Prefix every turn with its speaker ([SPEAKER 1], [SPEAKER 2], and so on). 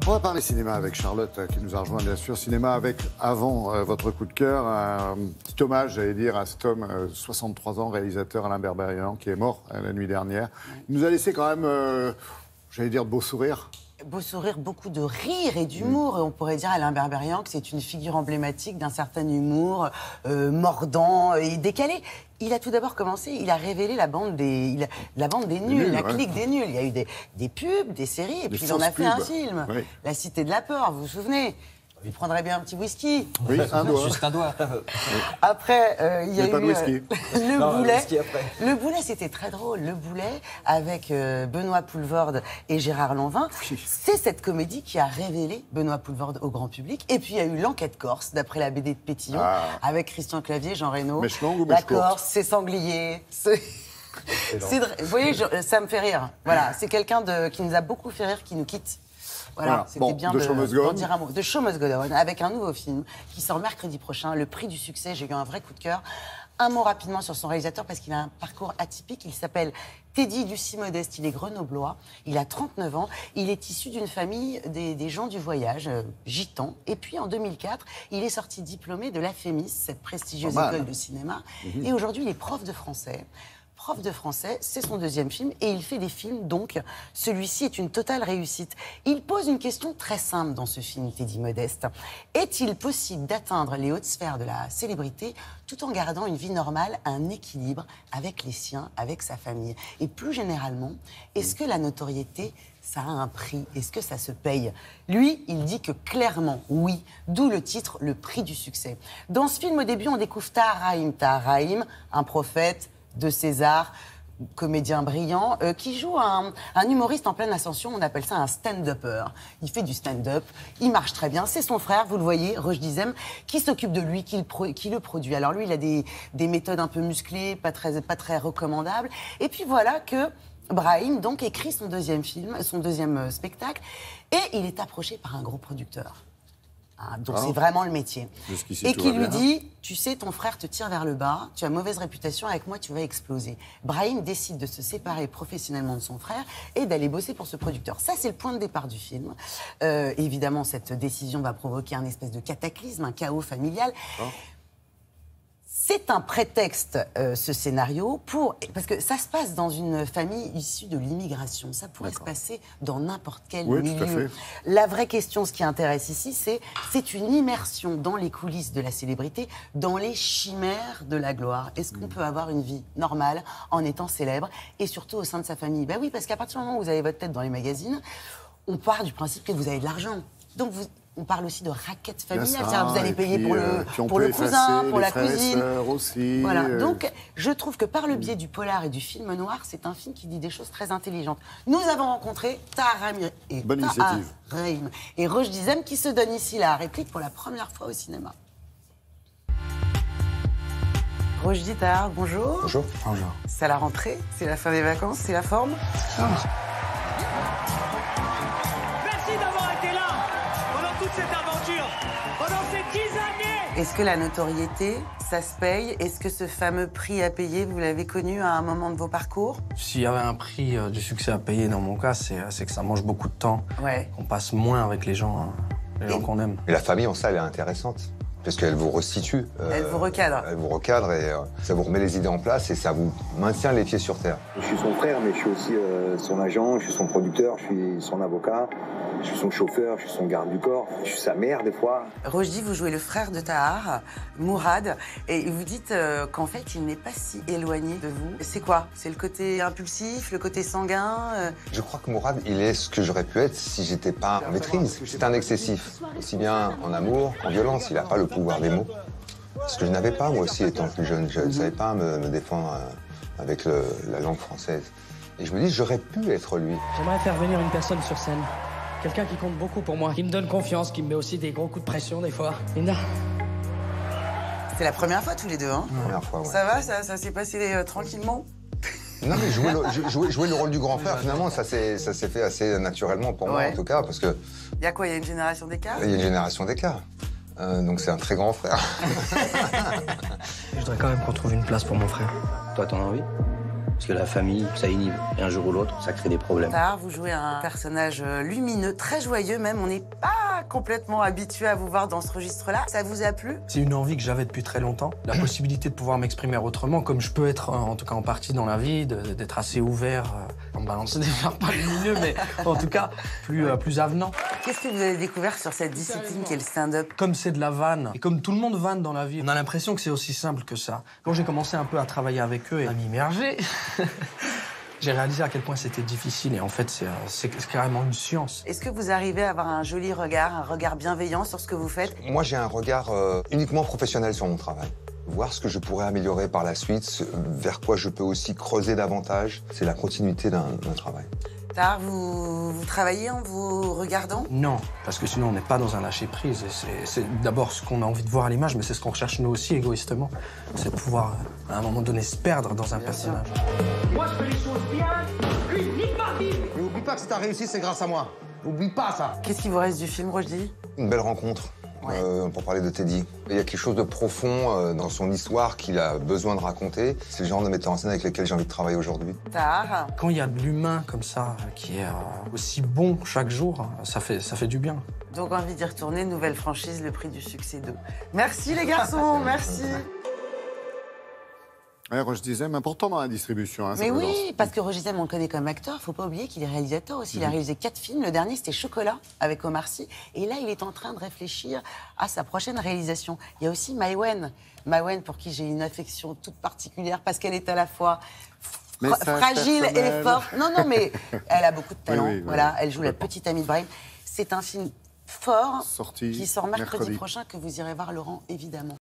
[SPEAKER 1] On va parler cinéma avec Charlotte, qui nous a rejoint, bien sûr. Cinéma avec, avant votre coup de cœur, un petit hommage, j'allais dire, à cet homme, 63 ans, réalisateur Alain Berberian, qui est mort la nuit dernière. Il nous a laissé quand même, j'allais dire, de beaux sourires.
[SPEAKER 2] Beau sourire, beaucoup de rire et d'humour. Et on pourrait dire à Alain Berberian que c'est une figure emblématique d'un certain humour mordant et décalé. Il a tout d'abord commencé, il a révélé la bande des nuls, la clique des nuls. Il y a eu des pubs, des séries, et puis il en a fait un film. Oui. La Cité de la Peur, vous vous souvenez? Il prendrait bien un petit whisky.
[SPEAKER 1] Oui, un doigt.
[SPEAKER 3] Juste un doigt.
[SPEAKER 2] Après, il y a eu
[SPEAKER 1] pas de whisky.
[SPEAKER 2] le Boulet. Le Boulet, c'était très drôle. Le Boulet, avec Benoît Poelvoorde et Gérard Lanvin, c'est cette comédie qui a révélé Benoît Poelvoorde au grand public. Et puis, il y a eu L'Enquête Corse, d'après la BD de Pétillon, avec Christian Clavier, Jean Reno.
[SPEAKER 1] Mèche longue ou
[SPEAKER 2] La
[SPEAKER 1] mèche courte?
[SPEAKER 2] Corse, c'est sanglier. Vous voyez, ça me fait rire. Voilà, c'est quelqu'un qui nous a beaucoup fait rire, qui nous quitte. Voilà, c'était bien d'en dire un mot. The Show Must Go On, avec un nouveau film qui sort mercredi prochain, Le Prix du Succès. J'ai eu un vrai coup de cœur. Un mot rapidement sur son réalisateur, parce qu'il a un parcours atypique. Il s'appelle Teddy Lucie Modeste, il est grenoblois, il a 39 ans, il est issu d'une famille des gens du voyage, gitans. Et puis en 2004, il est sorti diplômé de l'AFEMIS, cette prestigieuse école de cinéma. Et aujourd'hui, il est prof de français. Prof de français, c'est son deuxième film et il fait des films, donc celui-ci est une totale réussite. Il pose une question très simple dans ce film, Teddy Modeste. Est-il possible d'atteindre les hautes sphères de la célébrité tout en gardant une vie normale, un équilibre avec les siens, avec sa famille? Et plus généralement, est-ce que la notoriété, ça a un prix? Est-ce que ça se paye? Lui, il dit que clairement, oui. D'où le titre, Le Prix du Succès. Dans ce film, au début, on découvre Tahar Rahim. Tahar Rahim, un prophète de César, comédien brillant, qui joue un humoriste en pleine ascension. On appelle ça un stand-upper. Il fait du stand-up, il marche très bien. C'est son frère, vous le voyez, Roch Dizem, qui s'occupe de lui, qui le produit. Alors lui, il a des méthodes un peu musclées, pas très recommandables. Et puis voilà que Brahim, donc, écrit son deuxième film, son deuxième spectacle, et il est approché par un gros producteur. Donc c'est vraiment le métier. Et qui lui dit, tu sais, ton frère te tire vers le bas, tu as mauvaise réputation, avec moi tu vas exploser. Brahim décide de se séparer professionnellement de son frère et d'aller bosser pour ce producteur. Ça, c'est le point de départ du film. Évidemment, cette décision va provoquer un espèce de cataclysme, un chaos familial. C'est un prétexte, ce scénario, parce que ça se passe dans une famille issue de l'immigration. Ça pourrait se passer dans n'importe quel milieu. Tout à fait. La vraie question, ce qui intéresse ici, c'est une immersion dans les coulisses de la célébrité, dans les chimères de la gloire. Est-ce qu'on peut avoir une vie normale en étant célèbre, et surtout au sein de sa famille? Ben oui, parce qu'à partir du moment où vous avez votre tête dans les magazines, on part du principe que vous avez de l'argent. Donc on parle aussi de raquettes familiales, vous allez payer pour le cousin, pour la cousine.
[SPEAKER 1] Aussi,
[SPEAKER 2] voilà. Donc, je trouve que par le biais du polar et du film noir, c'est un film qui dit des choses très intelligentes. Nous avons rencontré Tahar Rahim et Roch Dizem, qui se donne ici la réplique pour la première fois au cinéma. Roch Tahar, bonjour.
[SPEAKER 3] Bonjour. Bonjour.
[SPEAKER 2] C'est la rentrée, c'est la fin des vacances, c'est la forme.
[SPEAKER 4] Cette aventure pendant ces 10 années.
[SPEAKER 2] Est-ce que la notoriété, ça se paye? Est-ce que ce fameux prix à payer, vous l'avez connu à un moment de vos parcours?
[SPEAKER 3] S'il y avait un prix du succès à payer dans mon cas, c'est que ça mange beaucoup de temps.
[SPEAKER 2] Ouais.
[SPEAKER 3] On passe moins avec les gens qu'on aime.
[SPEAKER 5] Et la famille en ça, elle est intéressante. Parce qu'elle vous restitue.
[SPEAKER 2] Elle vous recadre.
[SPEAKER 5] Elle vous recadre et ça vous remet les idées en place et ça vous maintient les pieds sur terre.
[SPEAKER 6] Je suis son frère, mais je suis aussi son agent, je suis son producteur, je suis son avocat, je suis son chauffeur, je suis son garde du corps, je suis sa mère des fois.
[SPEAKER 2] Roch, vous jouez le frère de Tahar, Mourad, et vous dites qu'en fait, il n'est pas si éloigné de vous. C'est quoi? C'est le côté impulsif, le côté sanguin
[SPEAKER 5] Je crois que Mourad, il est ce que j'aurais pu être si j'étais pas en maîtrise. C'est un excessif, aussi bien en amour qu'en violence. Il n'a pas le pouvoir des mots. Ce que je n'avais pas, moi aussi, étant plus jeune. Je ne savais pas me défendre avec la langue française. Et je me dis, j'aurais pu être lui.
[SPEAKER 7] J'aimerais faire venir une personne sur scène. Quelqu'un qui compte beaucoup pour moi, qui me donne confiance, qui me met aussi des gros coups de pression des fois. Linda.
[SPEAKER 2] C'est la première fois tous les deux, hein?
[SPEAKER 5] Première fois, ouais.
[SPEAKER 2] Ça va, ça s'est passé tranquillement?
[SPEAKER 5] Non, mais jouer le rôle du grand frère, finalement, ça s'est fait assez naturellement pour moi, en tout cas, parce que...
[SPEAKER 2] Il y a quoi? Il y a une génération d'écart?
[SPEAKER 5] Il y a une génération d'écart. Donc c'est un très grand frère.
[SPEAKER 7] Je voudrais quand même qu'on trouve une place pour mon frère.
[SPEAKER 3] Toi, t'en as envie?
[SPEAKER 7] Parce
[SPEAKER 8] que la famille, ça inhibe. Et un jour ou l'autre, ça crée des problèmes.
[SPEAKER 2] Tahar, vous jouez un personnage lumineux, très joyeux même. On n'est pas complètement habitué à vous voir dans ce registre-là. Ça vous a plu?
[SPEAKER 3] C'est une envie que j'avais depuis très longtemps. La possibilité de pouvoir m'exprimer autrement, comme je peux être, en tout cas en partie dans la vie, d'être assez ouvert, en balancer des fleurs pas lumineux, mais en tout cas plus avenant.
[SPEAKER 2] Qu'est-ce que vous avez découvert sur cette discipline qu'est le stand-up?
[SPEAKER 3] Comme c'est de la vanne, et comme tout le monde vanne dans la vie, on a l'impression que c'est aussi simple que ça. Quand j'ai commencé un peu à travailler avec eux et à m'immerger, j'ai réalisé à quel point c'était difficile et en fait, c'est carrément une science.
[SPEAKER 2] Est-ce que vous arrivez à avoir un joli regard, un regard bienveillant sur ce que vous faites?
[SPEAKER 5] Moi, j'ai un regard uniquement professionnel sur mon travail. Voir ce que je pourrais améliorer par la suite, vers quoi je peux aussi creuser davantage, c'est la continuité d'un travail.
[SPEAKER 2] Tahar, vous travaillez en vous regardant?
[SPEAKER 3] Non, parce que sinon on n'est pas dans un lâcher-prise. C'est d'abord ce qu'on a envie de voir à l'image, mais c'est ce qu'on recherche nous aussi égoïstement. C'est de pouvoir, à un moment donné, se perdre dans un personnage.
[SPEAKER 4] Moi, je fais les choses bien. Lui, nique ma vie.
[SPEAKER 9] Mais oublie pas que si t'as réussi, c'est grâce à moi. Oublie pas ça.
[SPEAKER 2] Qu'est-ce qui vous reste du film, Rochdy?
[SPEAKER 5] Une belle rencontre. Pour parler de Teddy. Il y a quelque chose de profond dans son histoire qu'il a besoin de raconter. C'est le genre de metteur en scène avec lequel j'ai envie de travailler aujourd'hui.
[SPEAKER 2] Tahar.
[SPEAKER 3] Quand il y a de l'humain comme ça, qui est aussi bon chaque jour, ça fait du bien.
[SPEAKER 2] Donc envie d'y retourner, nouvelle franchise, le prix du succès 2. Merci les garçons, merci.
[SPEAKER 1] Ouais, Rochdy Zem, important dans la distribution. Hein,
[SPEAKER 2] mais oui, parce que Rochdy Zem, on le connaît comme acteur. Faut pas oublier qu'il est réalisateur aussi. Il a réalisé 4 films. Le dernier, c'était Chocolat, avec Omar Sy. Et là, il est en train de réfléchir à sa prochaine réalisation. Il y a aussi Maïwenn. Maïwenn, pour qui j'ai une affection toute particulière, parce qu'elle est à la fois fragile et forte. Non, mais elle a beaucoup de talent. Oui, voilà, elle joue la petite amie de Brahim. C'est un film fort qui sort mercredi prochain, que vous irez voir, Laurent, évidemment.